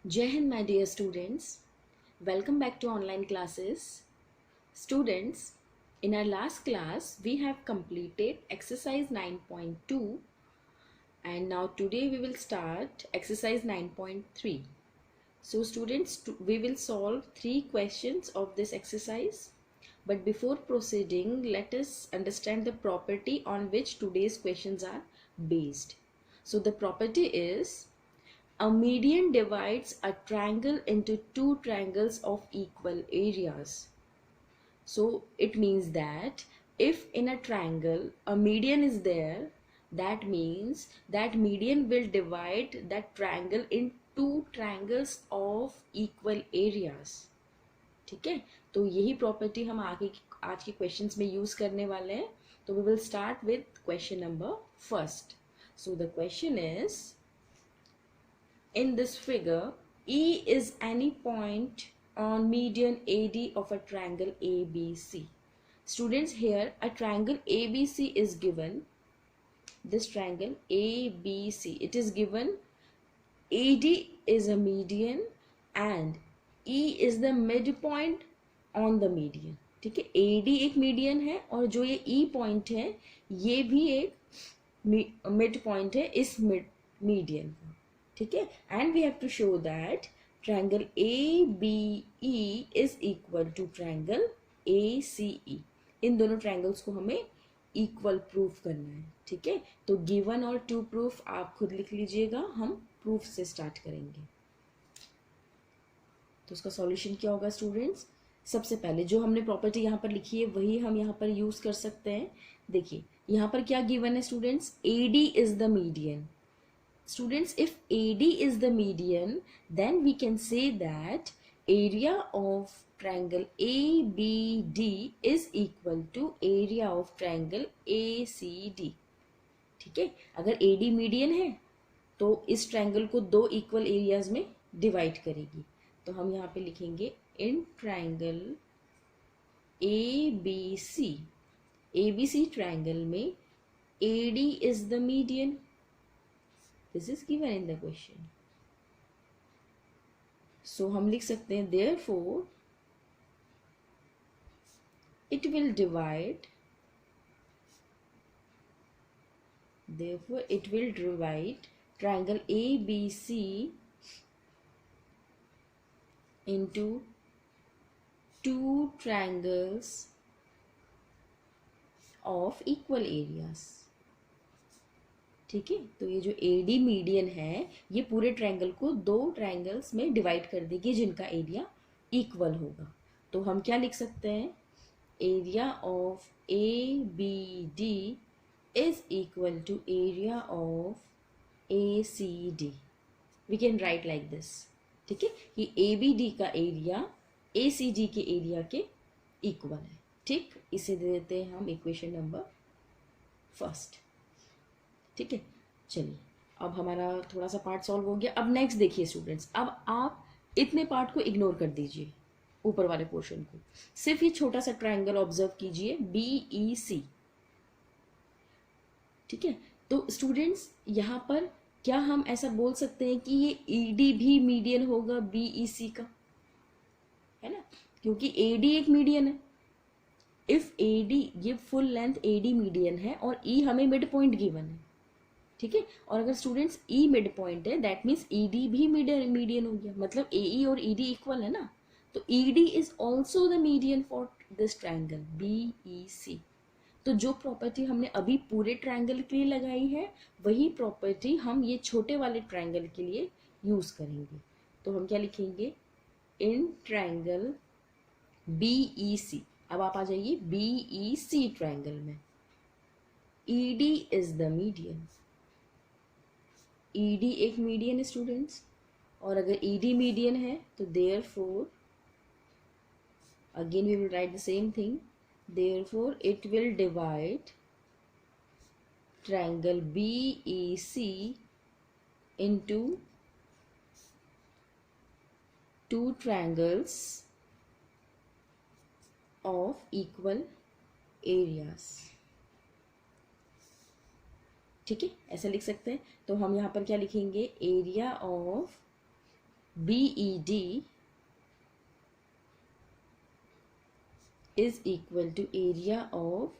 Jai Hind, my dear students. Welcome back to online classes. Students, in our last class, we have completed exercise 9.2 and now today we will start exercise 9.3. So students, we will solve 3 questions of this exercise. But before proceeding, let us understand the property on which today's questions are based. So the property is a median divides a triangle into two triangles of equal areas. So it means that if in a triangle a median is there, that means that median will divide that triangle in two triangles of equal areas. ठीक है, तो यही property हम आगे आज के questions में use करने वाले हैं. तो we will start with question number first. So the question is, in this figure, E is any point on median AD of a triangle ABC. Students, here a triangle ABC is given. This triangle ABC, it is given. AD is a median and E is the midpoint on the median. ठीक है, AD एक median है और जो ये E point है ये भी एक मिड पॉइंट है इस मीडियन का. ठीक है, and we have to show that triangle A B E is equal to triangle A C E. इन दोनों ट्रायंगल्स को हमें इक्वल प्रूफ करना है. ठीक है, तो गिवन और टू प्रूफ आप खुद लिख लीजिएगा, हम प्रूफ से स्टार्ट करेंगे. तो उसका सॉल्यूशन क्या होगा स्टूडेंट्स? सबसे पहले जो हमने प्रॉपर्टी यहाँ पर लिखी है वही हम यहाँ पर यूज कर सकते हैं. देखिए यहाँ पर क्या गिवन है students, AD is the median. Students, if AD is the median, then we can say that area of triangle ABD is equal to area of triangle ACD. ठीक है, अगर AD मीडियन है तो इस ट्रायंगल को दो equal areas में divide करेगी. तो हम यहाँ पे लिखेंगे इन ट्रायंगल ABC ट्रायंगल में AD is the median. This is given in the question. So हम लिख सकते हैं therefore it will divide triangle ABC into two triangles of equal areas. ठीक है, तो ये जो AD मीडियन है ये पूरे ट्रायंगल को दो ट्रायंगल्स में डिवाइड कर देगी जिनका एरिया इक्वल होगा. तो हम क्या लिख सकते हैं, area of ABD is equal to area of ACD. We can write like this. ठीक है, कि ABD का एरिया ACD के एरिया के इक्वल है. ठीक, इसे दे देते हैं हम इक्वेशन नंबर फर्स्ट. ठीक है, चलिए अब हमारा थोड़ा सा पार्ट सॉल्व हो गया. अब नेक्स्ट देखिए स्टूडेंट्स, अब आप इतने पार्ट को इग्नोर कर दीजिए, ऊपर वाले पोर्शन को, सिर्फ ये छोटा सा ट्रायंगल ऑब्जर्व कीजिए BEC. ठीक है, तो स्टूडेंट्स यहाँ पर क्या हम ऐसा बोल सकते हैं कि ये ED भी मीडियन होगा BEC का, है ना, क्योंकि AD एक मीडियन है. इफ AD, ये फुल लेंथ AD मीडियन है और E हमें मिड पॉइंट गिवन है. ठीक है, और अगर स्टूडेंट्स E मिड पॉइंट है दैट मीन्स ED भी मीडियन हो गया, मतलब AE और ED इक्वल है ना. तो ED is also the median for this triangle BEC. तो जो प्रॉपर्टी हमने अभी पूरे ट्रायंगल के लिए लगाई है वही प्रॉपर्टी हम ये छोटे वाले ट्रायंगल के लिए यूज करेंगे. तो हम क्या लिखेंगे, इन ट्रायंगल BEC. अब आप आ जाइए BEC ट्रायंगल में, ED is the median. ED एक मीडियन है स्टूडेंट्स, और अगर ED मीडियन है तो therefore again we will write the same thing, therefore it will divide triangle BEC into two triangles of equal areas. ठीक है, ऐसा लिख सकते हैं. तो हम यहाँ पर क्या लिखेंगे, area of BED is equal to area of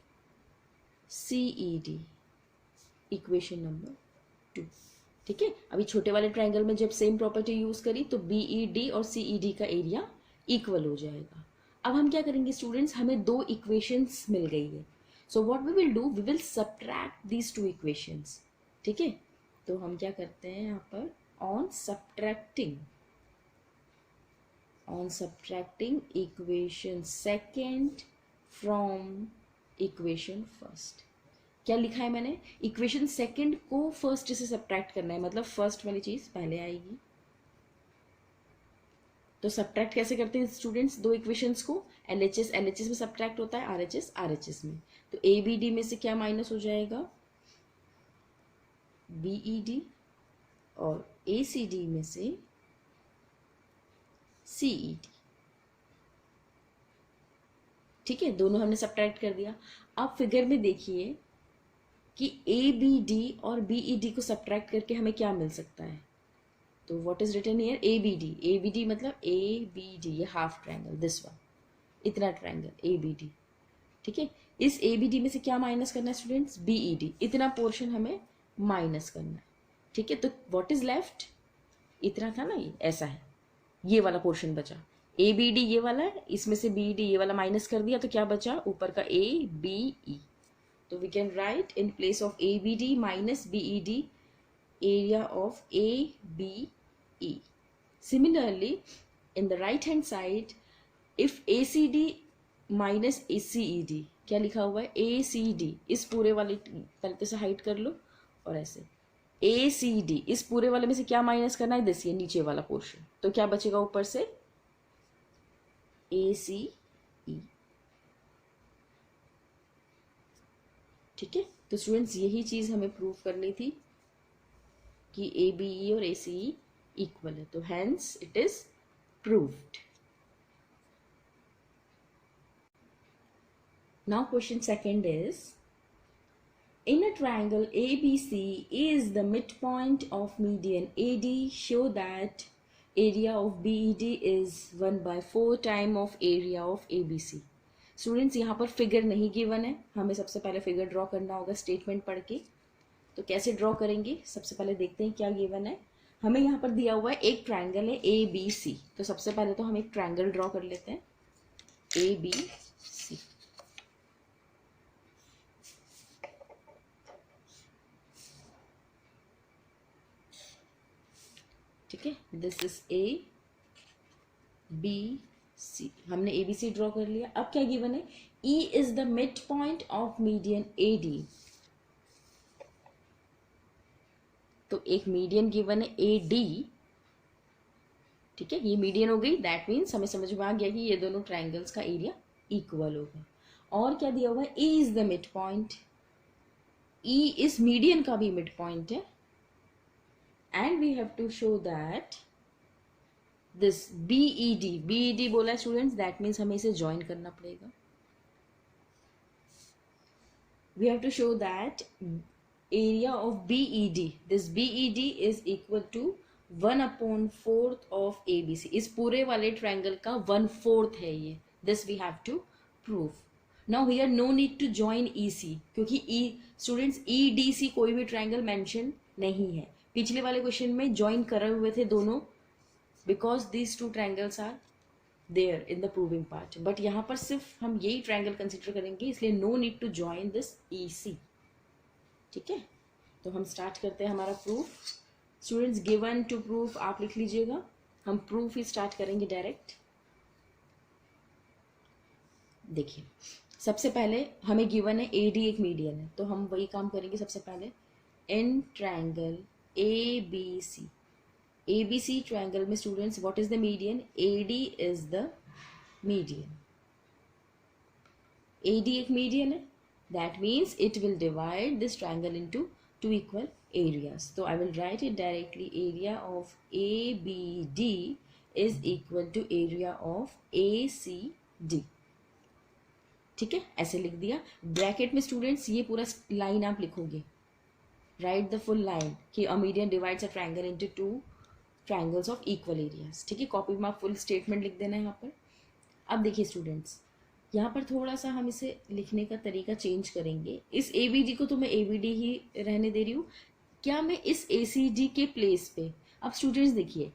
CED, equation number 2। ठीक है, अभी छोटे वाले ट्राइंगल में जब सेम प्रॉपर्टी यूज करी तो BED और CED का एरिया इक्वल हो जाएगा। अब हम क्या करेंगे स्टूडेंट्स, हमें दो इक्वेशंस मिल गई है, so what we will do, we will subtract these two equations. ठीक है, तो हम क्या करते हैं यहाँ पर, on subtracting equation second from equation first। क्या लिखा है मैंने, इक्वेशन सेकंड को फर्स्ट से सब्ट्रैक्ट करना है, मतलब फर्स्ट वाली चीज पहले आएगी। तो सब्ट्रैक्ट कैसे करते हैं स्टूडेंट्स, दो इक्वेशंस को, LHS में सब्ट्रैक्ट होता है, RHS में। तो ABD में से क्या माइनस हो जाएगा, BED, और ACD में से CED। ठीक है, दोनों हमने सब्ट्रैक्ट कर दिया। अब फिगर में देखिए कि ABD और BED को सब्ट्रैक्ट करके हमें क्या मिल सकता है, तो what is written here, ABD मतलब ABD, ये हाफ ट्रायंगल, दिस वन, इतना ट्रायंगल ABD। ठीक है, इस ABD में से क्या माइनस करना है स्टूडेंट्स, BED, इतना पोर्शन हमें माइनस करना है। ठीक है, तो व्हाट इज लेफ्ट, इतना था ना, ये ऐसा है, ये वाला पोर्शन बचा, ABD ये वाला है, इसमें से BED ये वाला माइनस कर दिया, तो क्या बचा ऊपर का ABE। तो we can write in place of ABD minus BED area of ABE. Similarly, in the right hand side, if ACD minus CED, क्या लिखा हुआ है, ACD, इस पूरे वाले पहले तो से हाइड कर लो, और ऐसे ACD, इस पूरे वाले में से क्या माइनस करना है, दिस, ये नीचे वाला पोर्शन, तो क्या बचेगा ऊपर से ACE। ठीक है, तो स्टूडेंट्स यही चीज हमें प्रूव करनी थी कि ABE और ACE इक्वल है, तो hence it is proved. Now question second is, in a triangle ABC is the midpoint of median AD, show that area of BED is 1/4 time of area of ABC। Students यहाँ पर figure नहीं given है, हमें सबसे पहले figure draw करना होगा statement पढ़ के। तो कैसे ड्रॉ करेंगे, सबसे पहले देखते हैं क्या गिवन है। हमें यहाँ पर दिया हुआ है एक ट्राइंगल है ABC, तो सबसे पहले तो हम एक ट्राइंगल ड्रॉ कर लेते हैं ABC। ठीक है, दिस इज ABC, हमने ABC ड्रॉ कर लिया। अब क्या गिवन है, E is the mid point of median AD, तो एक मीडियन गिवन है AD। ठीक है, ये मीडियन हो गई, दैट मीन्स हमें समझ में आ गया कि ये दोनों ट्राइंगल्स का एरिया इक्वल होगा। और क्या दिया हुआ है, E is the mid point, E इस मीडियन का भी मिड पॉइंट है, and we have to show that this BED बोला है स्टूडेंट्स, that means हमें इसे ज्वाइन करना पड़ेगा। we have to show that area of BED, this BED is equal to 1/4 of ABC, इस पूरे वाले ट्रायंगल का 1/4 है ये, this we have to prove। now here no need to join EC, क्योंकि स्टूडेंट्स EDC कोई भी ट्रायंगल मेंशन नहीं है, पिछले वाले क्वेश्चन में ज्वाइन करे हुए थे दोनों, because these two triangles are there in the proving part, but यहाँ पर सिर्फ हम यही ट्रायंगल कंसिडर करेंगे, इसलिए no need to join this EC। ठीक है, तो हम स्टार्ट करते हैं हमारा proof. Students given to proof आप लिख लीजिएगा, हम प्रूफ ही स्टार्ट करेंगे डायरेक्ट। देखिए, सबसे पहले हमें गिवन है AD एक मीडियन है, तो हम वही काम करेंगे। सबसे पहले इन ट्रायंगल ABC ट्रायंगल में students what is the median, AD is the median, AD एक मीडियन है, that means it will divide this triangle into 2 equal areas. तो I will write it directly, area of ABD is equal to area of ACD। ठीक है, ऐसे लिख दिया। Bracket में students ये पूरा लाइन आप लिखोगे, write the full line कि a median divides a triangle into 2 triangles of equal areas. ठीक है, कॉपी में आप फुल स्टेटमेंट लिख देना है यहाँ पर। अब देखिए स्टूडेंट्स, यहाँ पर थोड़ा सा हम इसे लिखने का तरीका चेंज करेंगे। इस ए बी डी को तो मैं ए बी डी ही रहने दे रही हूँ। क्या मैं इस ए सी डी के प्लेस पे, अब स्टूडेंट्स देखिए,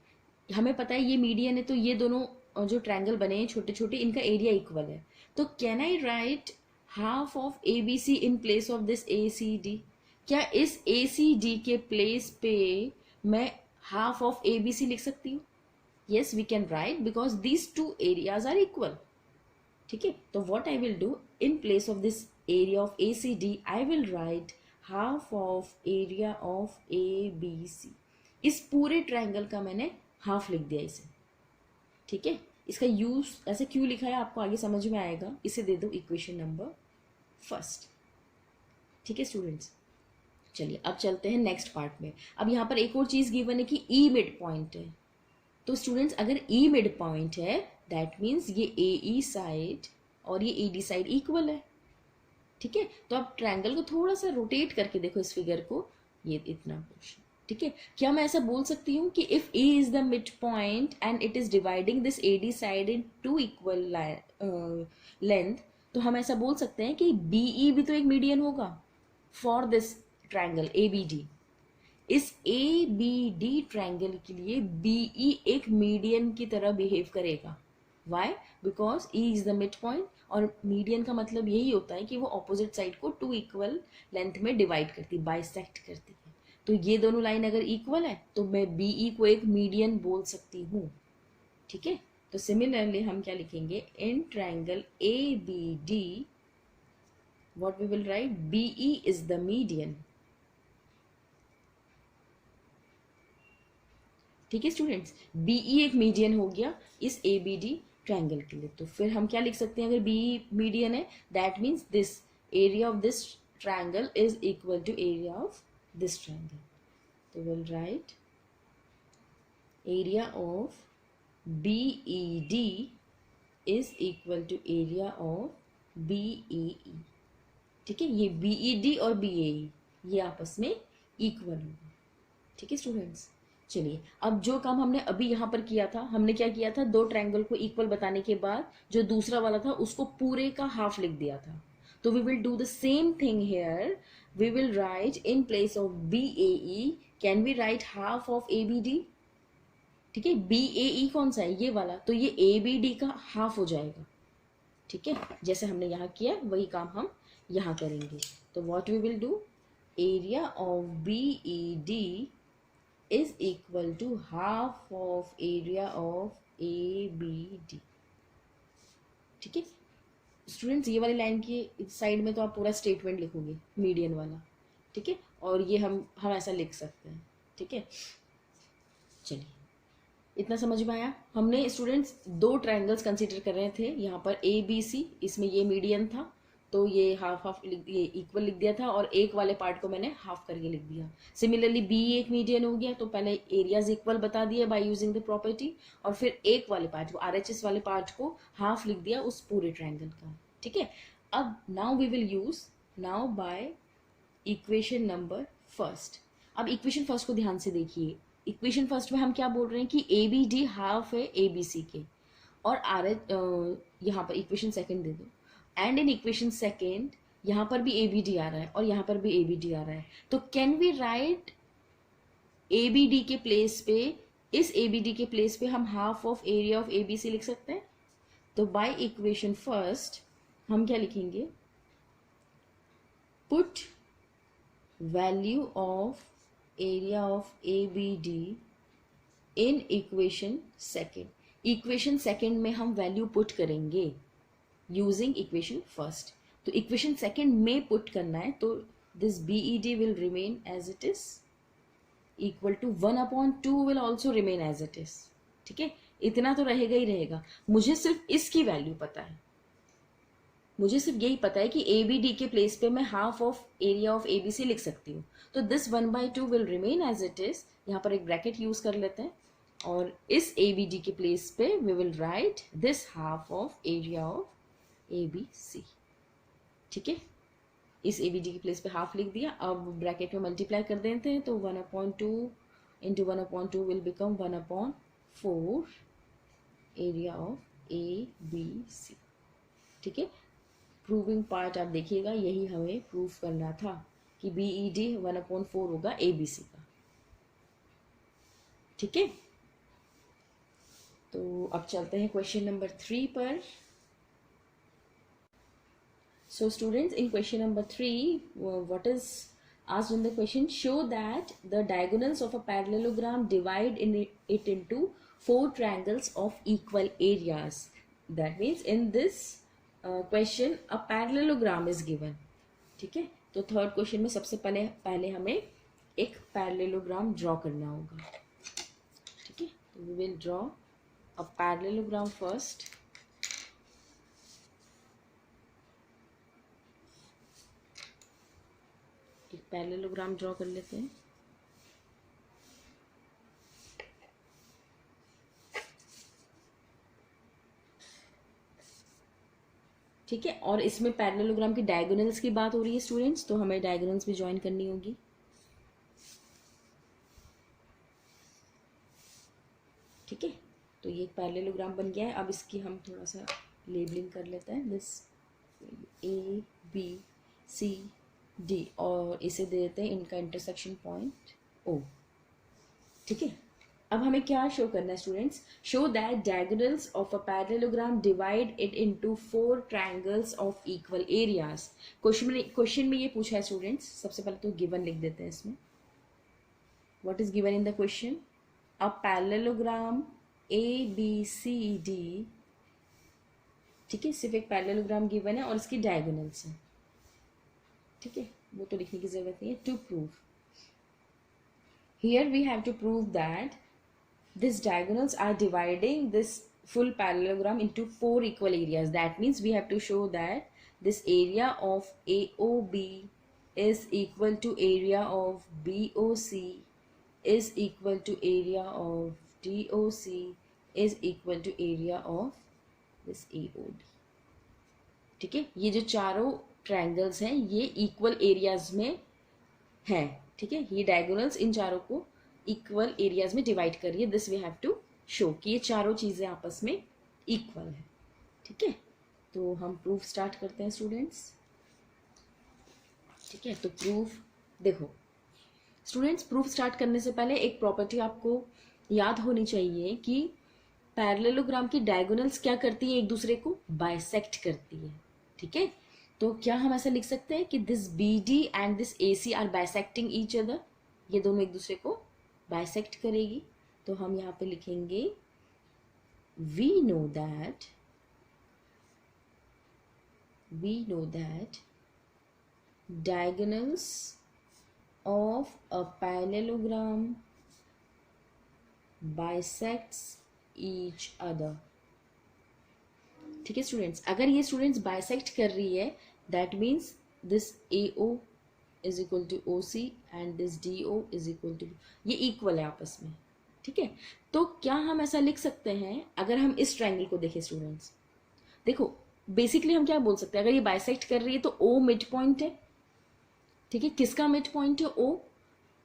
हमें पता है ये मीडियन है, तो ये दोनों जो ट्रायंगल बने हैं छोटे छोटे, इनका एरिया इक्वल है। तो can I write half of A B C in place of this A C D? क्या इस ए सी डी के प्लेस पे मैं half of A B C लिख सकती हूँ? yes we can write because these two areas are equal. ठीक है, तो what I will do in place of this area of ACD I will write half of area of ABC. इस पूरे triangle का मैंने हाफ लिख दिया इसे। ठीक है, इसका यूज ऐसे क्यों लिखा है आपको आगे समझ में आएगा। इसे दे दो इक्वेशन नंबर फर्स्ट। ठीक है स्टूडेंट्स, चलिए अब चलते हैं नेक्स्ट पार्ट में। अब यहाँ पर एक और चीज गिवन है कि ई मिड पॉइंट है। तो स्टूडेंट्स अगर ई मिड पॉइंट है दैट मीन्स ये ए ई साइड और ये ई डी साइड इक्वल है। ठीक है, तो आप ट्रायंगल को थोड़ा सा रोटेट करके देखो इस फिगर को, ये इतना पोर्शन। ठीक है, क्या मैं ऐसा बोल सकती हूँ कि if A is the mid point and it is dividing this A D side in two equal length, तो हम ऐसा बोल सकते हैं कि बी ई भी तो एक मीडियन होगा for this triangle A B D. इस ए बी डी ट्रायंगल के लिए बीई एक मीडियन की तरह बिहेव करेगा। Why? Because E is the mid point, और मीडियन का मतलब यही होता है कि वो ऑपोजिट साइड को टू इक्वल लेंथ में डिवाइड करती, बाइसेक्ट करती है। तो ये दोनों लाइन अगर इक्वल है तो मैं बीई को एक मीडियन बोल सकती हूँ। ठीक है, तो सिमिलरली हम क्या लिखेंगे, in triangle A B D what we will write, BE is the median. ठीक है स्टूडेंट्स, बीई एक मीडियन हो गया इस ए बी डी ट्रायंगल के लिए। तो फिर हम क्या लिख सकते हैं अगर बीई मीडियन है, that means this area of this triangle is equal to area of this triangle. तो will write area of B E D is equal to area of B E. ठीक है, ये बीई डी और बीई ये आपस में equal होगा। ठीक है स्टूडेंट्स, चलिए अब जो काम हमने अभी यहाँ पर किया था, हमने क्या किया था, दो ट्रायंगल को इक्वल बताने के बाद जो दूसरा वाला था उसको पूरे का हाफ लिख दिया था। तो we will do the same thing here. We will write in place of B A E, can we write half of A B D? ठीक है, बी ए ई कौन सा है, ये वाला, तो ये ए बी डी का हाफ हो जाएगा। ठीक है, जैसे हमने यहाँ किया वही काम हम यहाँ करेंगे। तो what we will do, area of B E D is equal to half of area of ABD। ठीक है स्टूडेंट्स, ये वाली लाइन की इस साइड में तो आप पूरा स्टेटमेंट लिखोगे मीडियन वाला। ठीक है, और ये हम ऐसा लिख सकते हैं। ठीक है, चलिए इतना समझ में आया। हमने स्टूडेंट्स दो ट्रायंगल्स कंसीडर कर रहे थे यहाँ पर ए बी सी, इसमें ये मीडियन था तो ये हाफ हाफ ये इक्वल लिख दिया था, और एक वाले पार्ट को मैंने हाफ करके लिख दिया। सिमिलरली बी एक मीडियन हो गया, तो पहले एरियाज इक्वल बता दिए बाय यूजिंग द प्रॉपर्टी, और फिर एक वाले पार्ट को आरएचएस वाले पार्ट को हाफ लिख दिया उस पूरे ट्रायंगल का। ठीक है, अब now we will use now by equation number first. अब इक्वेशन फर्स्ट को ध्यान से देखिए। इक्वेशन फर्स्ट में हम क्या बोल रहे हैं कि ए बी डी हाफ है ए बी सी के, और आर एच यहाँ पर इक्वेशन सेकेंड दे दो, एंड इन इक्वेशन सेकेंड यहाँ पर भी ए बी डी आ रहा है और यहाँ पर भी ए बी डी आ रहा है। तो can we write A B D के प्लेस पे, इस ए बी डी के प्लेस पे हम half of area of A B C लिख सकते हैं। तो बाय इक्वेशन फर्स्ट हम क्या लिखेंगे, put value of area of A B D in equation second. Equation second में हम वैल्यू पुट करेंगे यूजिंग इक्वेशन फर्स्ट। तो इक्वेशन सेकेंड में पुट करना है, तो this BED will remain as it is equal to 1/2 will also remain as it is. ठीक है, इतना तो रहेगा ही रहेगा। मुझे सिर्फ इसकी वैल्यू पता है, मुझे सिर्फ यही पता है कि ए बी डी के प्लेस पे मैं half of area of A B C लिख सकती हूँ। तो this 1/2 will remain as it is. यहाँ पर एक ब्रैकेट यूज कर लेते हैं, और इस ए बी डी के प्लेस पे we will write this half of area of A B C. ठीक है, इस ए बी डी के प्लेस पे हाफ लिख दिया। अब ब्रैकेट में मल्टीप्लाई कर देते हैं, तो 1/2 into 1/2 will become 1/4 area of A B C. ठीक है, प्रूविंग पार्ट आप देखिएगा, यही हमें प्रूव करना था कि बी ई डी 1/4 होगा ए बी सी का। ठीक है, तो अब चलते हैं क्वेश्चन नंबर 3 पर। So students, in question number 3, what is asked in the question? Show that the diagonals of a parallelogram divide it into 4 triangles of equal areas. That means in this question a parallelogram is given. ठीक है, तो third question में सबसे पहले हमें एक parallelogram draw करना होगा। ठीक है, we will draw a parallelogram first. एक पैरेललोग्राम ड्रॉ कर लेते हैं। ठीक है, और इसमें पैरेललोग्राम की डायगोनल्स की बात हो रही है स्टूडेंट्स, तो हमें डायगोनल्स भी ज्वाइन करनी होगी। ठीक है, तो ये एक पैरेललोग्राम बन गया है। अब इसकी हम थोड़ा सा लेबलिंग कर लेते हैं। This A B C D, और इसे दे देते हैं इनका इंटरसेक्शन पॉइंट ओ। ठीक है, अब हमें क्या शो करना है students? Show that diagonals of a parallelogram divide it into 4 triangles of equal areas. Question में ये पूछा है स्टूडेंट्स। सबसे पहले तो गिवन लिख देते हैं इसमें। What is given in the question? A parallelogram A B C D. ठीक है, सिर्फ एक पैरेललोग्राम गिवन है और इसकी डायगोनल्स है। ठीक है, वो तो लिखने की जरूरत नहीं है। To prove, here we have to prove that these diagonals are dividing this full parallelogram into 4 equal areas. That means we have to show that this area of AOB is equal to area of BOC is equal to area of DOC is equal to area of this AOD. ठीक है, ये जो चारों triangles हैं ये equal areas में हैं। ठीक है, ये डायगोनल्स इन चारों को इक्वल एरियाज में डिवाइड कर रही है। This we have to show कि ये चारों चीजें आपस में इक्वल है। ठीक है, तो हम प्रूफ स्टार्ट करते हैं स्टूडेंट्स। ठीक है, तो प्रूफ देखो स्टूडेंट्स, प्रूफ स्टार्ट करने से पहले एक प्रॉपर्टी आपको याद होनी चाहिए कि पैरेललोग्राम की डायगोनल्स क्या करती है? एक दूसरे को बाइसेक्ट करती है। ठीक है, तो क्या हम ऐसा लिख सकते हैं कि this B D and this A C are bisecting each other? ये दोनों एक दूसरे को बाइसेक्ट करेगी। तो हम यहाँ पे लिखेंगे we know that diagonals of a parallelogram bisects each other. ठीक है स्टूडेंट्स, अगर ये स्टूडेंट्स बाइसेक्ट कर रही है that means this AO is equal to OC and this DO is equal to, ये इक्वल है आपस में। ठीक है, तो क्या हम ऐसा लिख सकते हैं? अगर हम इस ट्रायंगल को देखें स्टूडेंट्स, देखो बेसिकली हम क्या बोल सकते हैं? अगर ये बाइसेक्ट कर रही है तो O मिड पॉइंट है। ठीक है, किसका मिड पॉइंट है? O,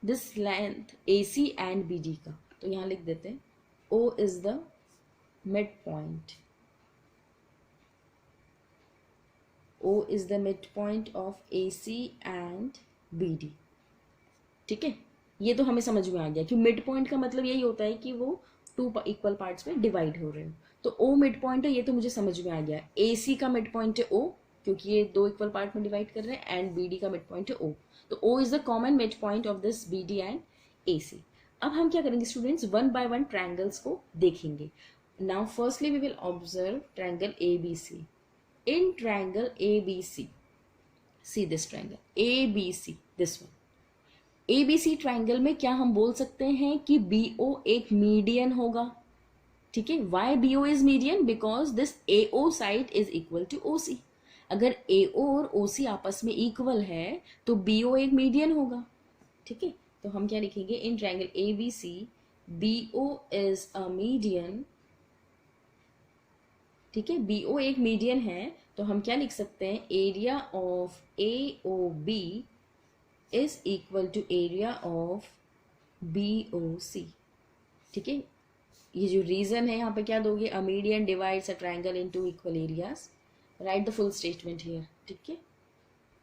this length AC and BD का। तो यहाँ लिख देते हैं O is the mid point. O is the midpoint of AC and BD. ठीक है, ये तो हमें समझ में आ गया कि मिड पॉइंट का मतलब यही होता है कि वो 2 इक्वल पार्ट्स में डिवाइड हो रहे हो। तो O मिड पॉइंट है, ये तो मुझे समझ में आ गया। AC का मिड पॉइंट है O, क्योंकि ये 2 इक्वल पार्ट में डिवाइड कर रहे हैं, एंड BD का मिड पॉइंट है O। तो O is the common mid point of this BD and AC। अब हम क्या करेंगे स्टूडेंट्स? 1 by 1 ट्रायंगल्स को देखेंगे। Now firstly we will observe triangle ABC। In triangle ABC, see this triangle ABC, this one ABC triangle में क्या हम बोल सकते हैं कि BO एक मीडियन होगा। ठीक है, why BO is median? Because this AO side is equal to OC। अगर AO और OC आपस में इक्वल है तो BO एक मीडियन होगा। ठीक है, तो हम क्या लिखेंगे? In triangle ABC BO is a median। ठीक है, BO एक मीडियन है, तो हम क्या लिख सकते हैं? Area of AOB is equal to area of BOC। ठीक है, ये जो रीजन है यहाँ पे क्या दोगे, a median divides a triangle into equal areas, right the full statement here. ठीक है,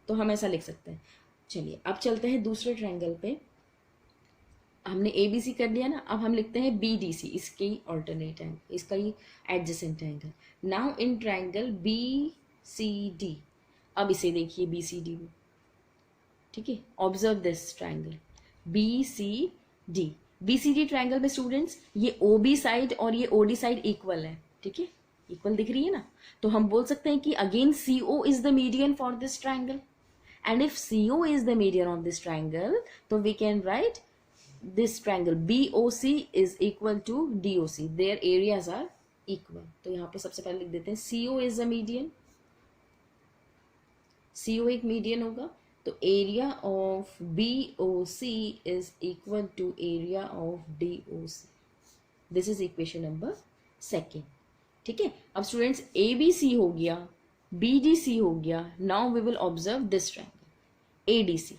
तो हम ऐसा लिख सकते हैं। चलिए अब चलते हैं दूसरे ट्रायंगल पे। हमने ABC कर लिया ना, अब हम लिखते हैं BDC, इसके ही ऑल्टरनेट एंगल, इसका ही adjacent angle. Now in triangle BCD, अब इसे देखिए BCD में। ठीक है, observe this triangle BCD। BCD triangle में स्टूडेंट्स ये OB साइड और ये OD साइड इक्वल है। ठीक है, इक्वल दिख रही है ना, तो हम बोल सकते हैं कि again CO is the median for this triangle, and if CO is the median of this triangle, तो we can write this triangle BOC is equal to DOC, their areas are equal। तो यहाँ पे सबसे पहले लिख देते हैं CO is a median, CO एक मीडियन होगा, तो area of BOC is equal to area of DOC। This is equation number second. ठीक है, अब स्टूडेंट्स ABC हो गया, BDC हो गया, now we will observe this triangle ADC।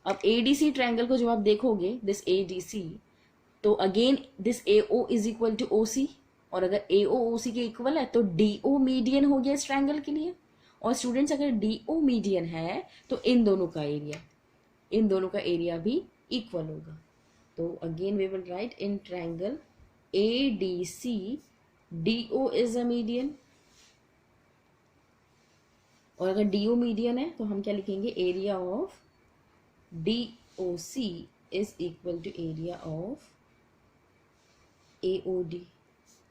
अब ADC ट्रायंगल को जब आप देखोगे, दिस ADC, तो again this AO is equal to OC, और अगर AO OC के इक्वल है तो DO मीडियन हो गया इस ट्रायंगल के लिए। और स्टूडेंट्स अगर DO मीडियन है तो इन दोनों का एरिया भी इक्वल होगा। तो again we will write in triangle ADC DO is a median, और अगर DO मीडियन है तो हम क्या लिखेंगे, area of DOC is equal to area of AOD।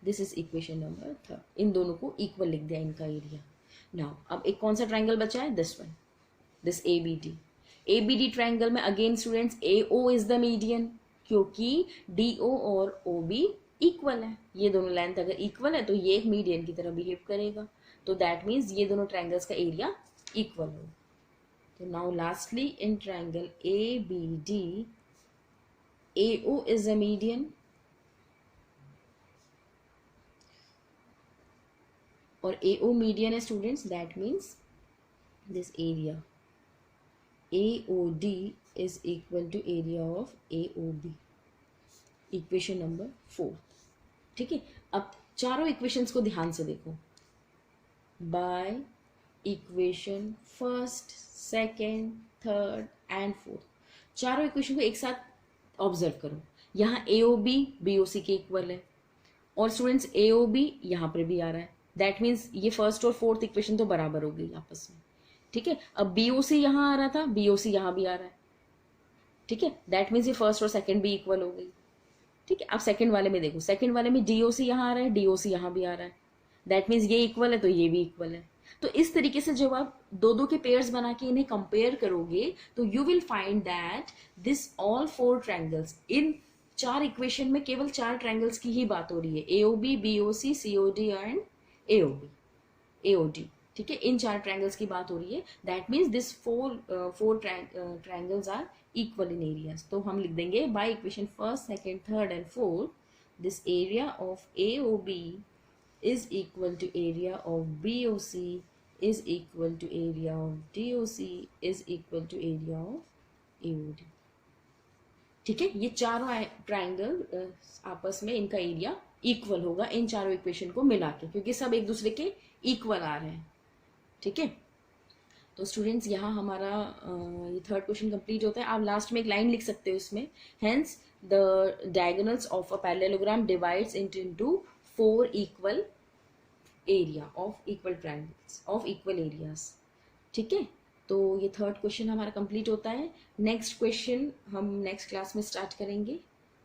This is equation number third. इन दोनों को इक्वल लिख दिया इनका एरिया। नाउ अब एक कौन सा ट्रायंगल बचा है, this one, this ABD triangle में again students AO is the median, क्योंकि DO और OB इक्वल है। ये दोनों लेंथ अगर इक्वल है तो ये एक मीडियन की तरह बिहेव करेगा, तो दैट मीन्स ये दोनों ट्रायंगल्स का एरिया इक्वल होगा। So now lastly in triangle ABD, AO is a median, और AO median है students, that means this area AOD is equal to area of AOB। Equation number 4। ठीक है, अब चारों इक्वेशंस को ध्यान से देखो, bye equation first, second, third and fourth, चारों इक्वेशन को एक साथ ऑब्जर्व करो। यहाँ AOB BOC के इक्वल है, और स्टूडेंट्स AOB यहाँ पर भी आ रहा है, दैट मीन्स ये फर्स्ट और फोर्थ इक्वेशन तो बराबर हो गई आपस में। ठीक है, अब BOC यहाँ आ रहा था, BOC यहाँ भी आ रहा है। ठीक है, दैट मीन्स ये फर्स्ट और सेकेंड भी इक्वल हो गई। ठीक है, अब सेकेंड वाले में देखो, सेकेंड वाले में DOC यहाँ आ रहा है, DOC यहाँ भी आ रहा है, दैट मीन्स ये इक्वल है तो ये भी इक्वल है। तो इस तरीके से जब आप दो के पेयर्स बना के इन्हें कंपेयर करोगे तो you will find that this all 4 triangles, in 4 equation में केवल 4 ट्रायंगल्स की ही बात हो रही है, AOB BOC COD and AOD। ठीक है, इन 4 ट्रायंगल्स की बात हो रही है, that means this 4 triangles are equal in areas. तो हम लिख देंगे by equation first, second, third and fourth, this area of AOB is equal to area of BOC is equal to area of DOC is equal to area of AOD। ठीक है, ये चारों triangle आपस में इनका एरिया इक्वल होगा इन चारों equation को मिला के, क्योंकि सब एक दूसरे के इक्वल आ रहे हैं। ठीक है, तो स्टूडेंट्स यहाँ हमारा ये थर्ड क्वेश्चन कंप्लीट होता है। आप लास्ट में एक लाइन लिख सकते हो इसमें, hence the diagonals of a parallelogram divides into 4 equal area of equal triangles of equal areas. ठीक है, तो ये थर्ड क्वेश्चन हमारा कंप्लीट होता है। नेक्स्ट क्वेश्चन हम नेक्स्ट क्लास में स्टार्ट करेंगे।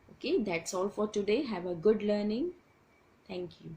Okay, that's all for today. Have a good learning. Thank you.